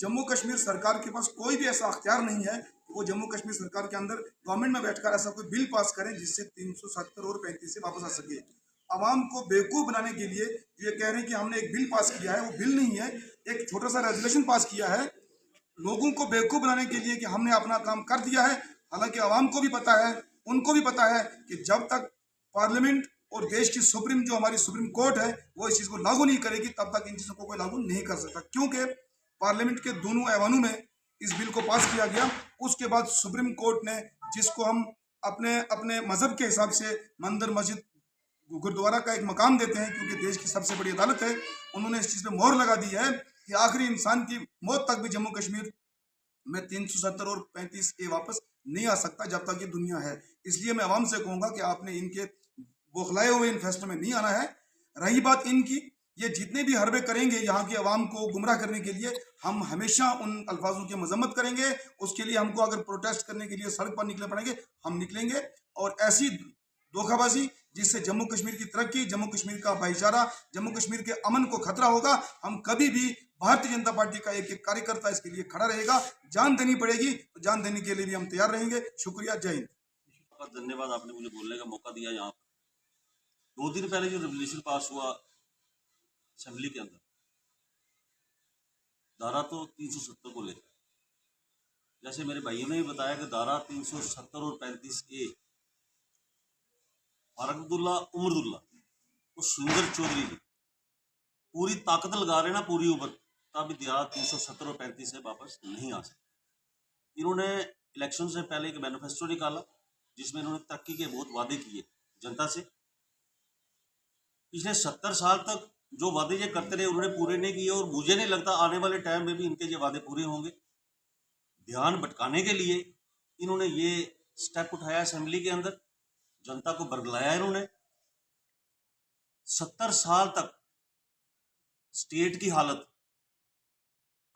जम्मू कश्मीर सरकार के पास कोई भी ऐसा अख्तियार नहीं है कि वो जम्मू कश्मीर सरकार के अंदर गवर्नमेंट में बैठकर ऐसा कोई बिल पास करें जिससे 370 और 35 से वापस आ सके। आवाम को बेवकूफ़ बनाने के लिए ये कह रहे हैं कि हमने एक बिल पास किया है, वो बिल नहीं है, एक छोटा सा रेजोल्यूशन पास किया है लोगों को बेवकूफ़ बनाने के लिए कि हमने अपना काम कर दिया है। हालांकि आवाम को भी पता है, उनको भी पता है कि जब तक पार्लियामेंट और देश की जो हमारी सुप्रीम कोर्ट है वो इस चीज़ को लागू नहीं करेगी तब तक इन चीज़ों को कोई लागू नहीं कर सकता, क्योंकि पार्लियामेंट के दोनों ऐवानों में इस बिल को पास किया गया। उसके बाद सुप्रीम कोर्ट ने, जिसको हम अपने अपने मजहब के हिसाब से मंदिर मस्जिद गुरुद्वारा का एक मकाम देते हैं क्योंकि देश की सबसे बड़ी अदालत है, उन्होंने इस चीज़ पे मोहर लगा दी है कि आखिरी इंसान की मौत तक भी जम्मू कश्मीर में 370 और 35A वापस नहीं आ सकता जब तक ये दुनिया है। इसलिए मैं आवाम से कहूँगा कि आपने इनके बौखलाए हुए इन फैसलों में नहीं आना है। रही बात इनकी, ये जितने भी हरबे करेंगे यहाँ की आवाम को गुमराह करने के लिए, हम हमेशा उन अल्फाजों की मजम्मत करेंगे। उसके लिए हमको अगर प्रोटेस्ट करने के लिए सड़क पर निकले पड़ेंगे हम निकलेंगे, और ऐसी धोखाबाजी जिससे जम्मू कश्मीर की तरक्की, जम्मू कश्मीर का भाईचारा, जम्मू कश्मीर के अमन को खतरा होगा, हम कभी भी भारतीय जनता पार्टी का एक एक कार्यकर्ता इसके लिए खड़ा रहेगा। जान देनी पड़ेगी तो जान देने के लिए भी हम तैयार रहेंगे। शुक्रिया, जय हिंद। धन्यवाद, आपने मुझे बोलने का मौका दिया। यहाँ 2 दिन पहले जो रेजोल्यूशन पास हुआ असेंबली के अंदर, धारा तो 370 को लेकर, जैसे मेरे भाइयों ने भी बताया कि धारा 370 और 35A फारूक अब्दुल्ला उमरदुल्ला वो सुंदर चौधरी जी पूरी ताकत लगा रहे ना पूरी उम्र, तब धारा 370 और 35 से वापस नहीं आ सकते। इन्होंने इलेक्शन से पहले एक मैनिफेस्टो निकाला जिसमें इन्होंने तरक्की के बहुत वादे किए जनता से। पिछले 70 साल तक जो वादे ये करते रहे उन्होंने पूरे नहीं किए, और मुझे नहीं लगता आने वाले टाइम में भी इनके ये वादे पूरे होंगे। ध्यान भटकाने के लिए इन्होंने ये स्टेप उठाया असेंबली के अंदर, जनता को बरगलाया इन्होंने। 70 साल तक स्टेट की हालत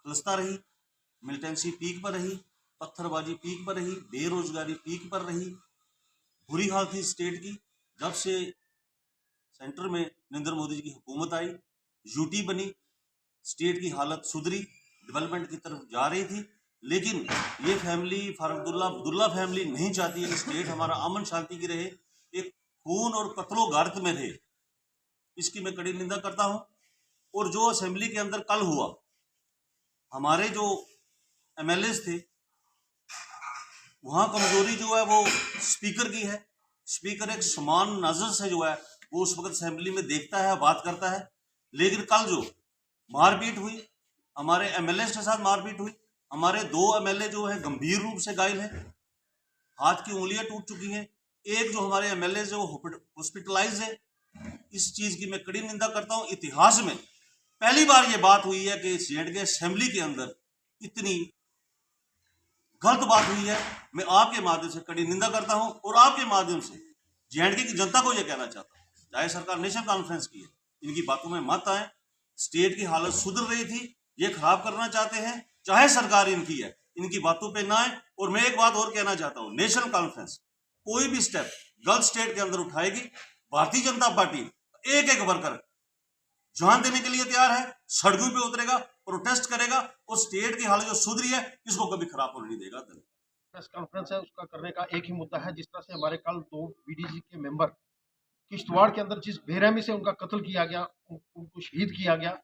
खलस्ता रही, मिलिटेंसी पीक पर रही, पत्थरबाजी पीक पर रही, बेरोजगारी पीक पर रही, बुरी हालत थी स्टेट की। जब से सेंटर में नरेंद्र मोदी जी की हुकूमत आई, यूटी बनी, स्टेट की हालत सुधरी, डेवलपमेंट की तरफ जा रही थी। लेकिन ये फैमिली, फारूक अब्दुल्ला फैमिली नहीं चाहती है कि स्टेट हमारा अमन शांति की रहे, एक खून और कत्लो गारत में रहे। इसकी मैं कड़ी निंदा करता हूं। और जो असेंबली के अंदर कल हुआ, हमारे जो एमएलए थे वहां कमजोरी जो है वो स्पीकर की है। स्पीकर एक समान नजर से जो है वो उस वक्त असेंबली में देखता है, बात करता है। लेकिन कल जो मारपीट हुई, हमारे एमएलए के साथ मारपीट हुई, हमारे 2 एमएलए जो है गंभीर रूप से घायल हैं, हाथ की उंगलियां टूट चुकी हैं। एक जो हमारे एमएलए जो हॉस्पिटलाइज है, इस चीज की मैं कड़ी निंदा करता हूं। इतिहास में पहली बार ये बात हुई है कि जेएंडके असेंबली के अंदर इतनी गलत बात हुई है। मैं आपके माध्यम से कड़ी निंदा करता हूं और आपके माध्यम से जेएंडके की जनता को यह कहना चाहता हूं, चाहे सरकार नेशनल कॉन्फ्रेंस की है, इनकी बातों में मत आए। स्टेट की हालत सुधर रही थी, ये खराब करना चाहते हैं, चाहे सरकार इनकी है, इनकी बातों पे ना आए। और मैं एक बात और कहना चाहता हूं, नेशनल कॉन्फ्रेंस कोई भी स्टेप गलत स्टेट के अंदर उठाएगी, भारतीय जनता पार्टी एक एक वर्कर जान देने के लिए तैयार है, सड़कों पे उतरेगा, प्रोटेस्ट करेगा, और स्टेट की हालत जो सुधरी है इसको कभी खराब होने नहीं देगा। प्रेस कॉन्फ्रेंस है उसका करने का एक ही मुद्दा है। जिस तरह से हमारे कल 2 बीडीजी के मेंबर किश्तवाड़ के अंदर जिस बेरहमी से उनका कत्ल किया गया, उनको शहीद किया गया,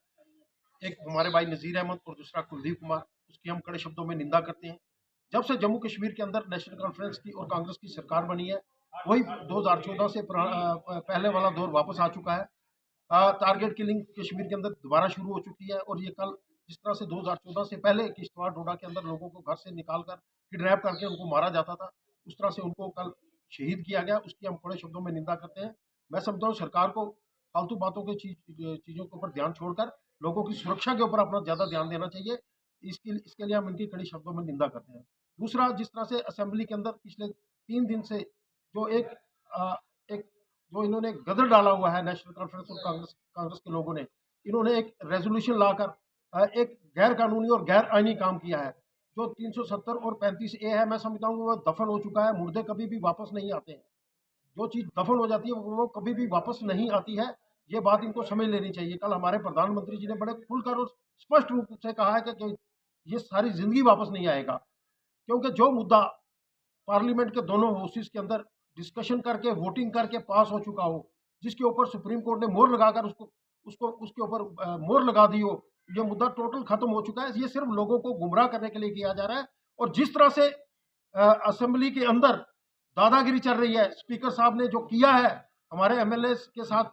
एक हमारे भाई नजीर अहमद और दूसरा कुलदीप कुमार, उसकी हम कड़े शब्दों में निंदा करते हैं। जब से जम्मू कश्मीर के अंदर नेशनल कॉन्फ्रेंस की और कांग्रेस की सरकार बनी है, वही 2014 से पहले वाला दौर वापस आ चुका है। टारगेट किलिंग कश्मीर के अंदर दोबारा शुरू हो चुकी है। और ये कल जिस तरह से 2014 से पहले किश्तवाड़ डोडा के अंदर लोगों को घर से निकालकर किडनैप करके उनको मारा जाता था, उस तरह से उनको कल शहीद किया गया, उसकी हम कड़े शब्दों में निंदा करते हैं। मैं समझता हूँ सरकार को फालतू बातों के चीज़ों के ऊपर ध्यान छोड़कर लोगों की सुरक्षा के ऊपर अपना ज़्यादा ध्यान देना चाहिए। इसके लिए हम इनकी कड़ी शब्दों में निंदा करते हैं। दूसरा, जिस तरह से असेंबली के अंदर पिछले 3 दिन से जो एक जो इन्होंने गदर डाला हुआ है नेशनल कॉन्फ्रेंस और कांग्रेस के लोगों ने, इन्होंने एक रेजोल्यूशन लाकर एक गैर कानूनी और गैर आईनी काम किया है। जो 370 और 35A है, मैं समझता हूँ वो दफन हो चुका है। मुर्दे कभी भी वापस नहीं आते हैं। जो चीज़ दफन हो जाती है वो कभी भी वापस नहीं आती है। ये बात इनको समझ लेनी चाहिए। कल हमारे प्रधानमंत्री जी ने बड़े खुलकर और स्पष्ट रूप से कहा है कि ये सारी जिंदगी वापस नहीं आएगा, क्योंकि जो मुद्दा पार्लियामेंट के दोनों हाउसेस के अंदर डिस्कशन करके वोटिंग करके पास हो चुका हो, जिसके ऊपर सुप्रीम कोर्ट ने मोहर लगाकर उसके ऊपर मोहर लगा दी हो, ये मुद्दा टोटल खत्म हो चुका है। ये सिर्फ लोगों को गुमराह करने के लिए किया जा रहा है। और जिस तरह से असेंबली के अंदर दादागिरी चल रही है, स्पीकर साहब ने जो किया है हमारे एमएलए के साथ,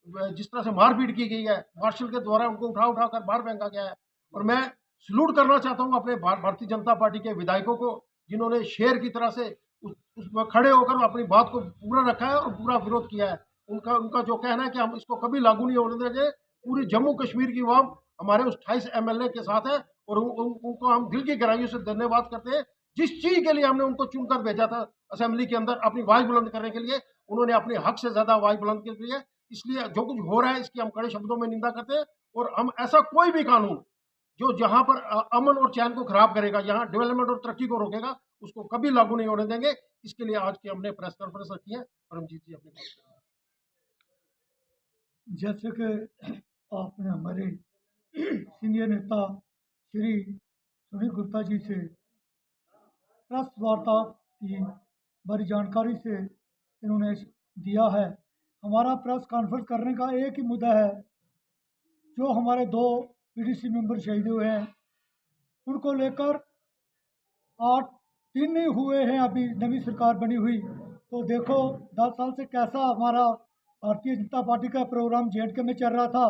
जिस तरह से मारपीट की गई है, मार्शल के द्वारा उनको उठा कर बाहर फेंका गया है। और मैं सलूट करना चाहता हूं अपने भारतीय जनता पार्टी के विधायकों को, जिन्होंने शेर की तरह से उसमें खड़े होकर अपनी बात को पूरा रखा है और पूरा विरोध किया है। उनका जो कहना है कि हम इसको कभी लागू नहीं होने देंगे, पूरी जम्मू कश्मीर की आवाम हमारे उस 28 एमएलए के साथ है और उनको हम दिल की गहराइयों से धन्यवाद करते हैं। जिस चीज के लिए हमने उनको चुनकर भेजा था असेंबली के अंदर अपनी आवाज बुलंद करने के लिए, उन्होंने अपने हक से ज्यादा आवाज बुलंद कर दी है। इसलिए जो कुछ हो रहा है इसकी हम कड़े शब्दों में निंदा करते हैं और हम ऐसा कोई भी कानून जो जहां पर अमन और चैन को खराब करेगा, यहाँ डेवलपमेंट और तरक्की को रोकेगा, उसको कभी लागू नहीं होने देंगे। इसके लिए आज की हमने प्रेस कॉन्फ्रेंस रखी है। परमजीत जी अपनी बात करें। जैसे कि आपने हमारे सीनियर नेता श्री सुनील गुप्ता जी से प्रेस वार्ता की बड़ी जानकारी से इन्होंने दिया है, हमारा प्रेस कॉन्फ्रेंस करने का एक ही मुद्दा है, जो हमारे 2 पीडीसी मेंबर शहीद हुए हैं उनको लेकर 8 दिन नहीं हुए हैं अभी नवी सरकार बनी हुई, तो देखो 10 साल से कैसा हमारा भारतीय जनता पार्टी का प्रोग्राम जेएंडके में चल रहा था।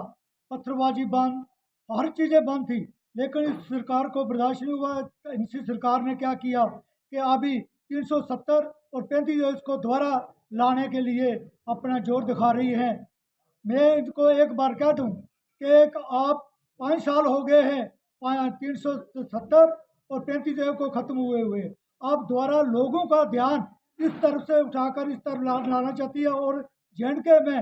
पत्थरबाजी बंद, हर चीज़ें बंद थी, लेकिन इस सरकार को बर्दाश्त नहीं हुआ। इनसी सरकार ने क्या किया कि अभी 370 और 35 को दोबारा लाने के लिए अपना जोर दिखा रही है। मैं इनको एक बार कह दूं कि आप 5 साल हो गए हैं 370 और 35 को ख़त्म हुए आप दोबारा लोगों का ध्यान इस तरफ से उठाकर इस तरफ लाना चाहती है और जेएंडके में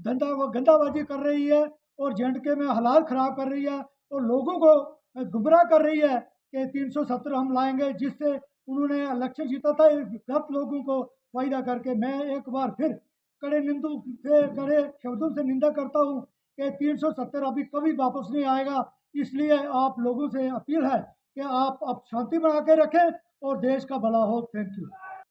गंदाबाजी कर रही है और जेएंडके में हालात ख़राब कर रही है और लोगों को गुमराह कर रही है कि 370 हम लाएंगे, जिससे उन्होंने इलेक्शन जीता था गलत लोगों को फायदा करके। मैं एक बार फिर कड़े शब्दों से निंदा करता हूँ कि 370 अभी कभी वापस नहीं आएगा। इसलिए आप लोगों से अपील है कि आप शांति बना के रखें और देश का भला हो। Thank you.